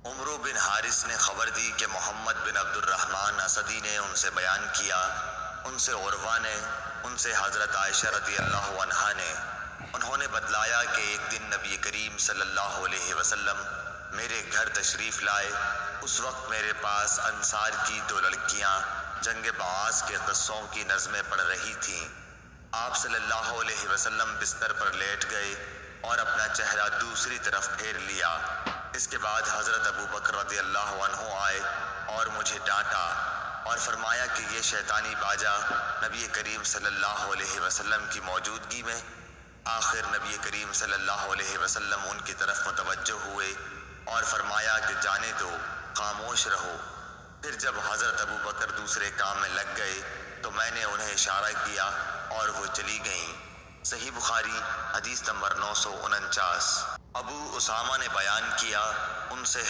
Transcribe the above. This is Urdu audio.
عمرو بن حارث نے خبر دی کہ محمد بن عبد الرحمن اسدی نے ان سے بیان کیا، ان سے عروہ نے، ان سے حضرت عائشہ رضی اللہ عنہا نے، انہوں نے بتلایا کہ ایک دن نبی کریم صلی اللہ علیہ وسلم میرے گھر تشریف لائے۔ اس وقت میرے پاس انصار کی 2 لڑکیاں جنگ بعاث کے قصوں کی نظمیں پڑھ رہی تھیں۔ آپ صلی اللہ علیہ وسلم بستر پر لیٹ گئے اور اپنا چہرہ دوسری طرف پھیر لیا۔ اس کے بعد حضرت ابو بکر رضی اللہ عنہ آئے اور مجھے ڈانٹا اور فرمایا کہ یہ شیطانی باجا نبی کریم صلی اللہ علیہ وسلم کی موجودگی میں۔ آخر نبی کریم صلی اللہ علیہ وسلم ان کی طرف متوجہ ہوئے اور فرمایا کہ جانے دو، خاموش رہو۔ پھر جب حضرت ابو بکر دوسرے کام میں لگ گئے تو میں نے انہیں اشارہ کیا اور وہ چلی گئیں۔ صحیح بخاری حدیث نمبر 949۔ ابو اسامہ نے بیان کیا، ان سے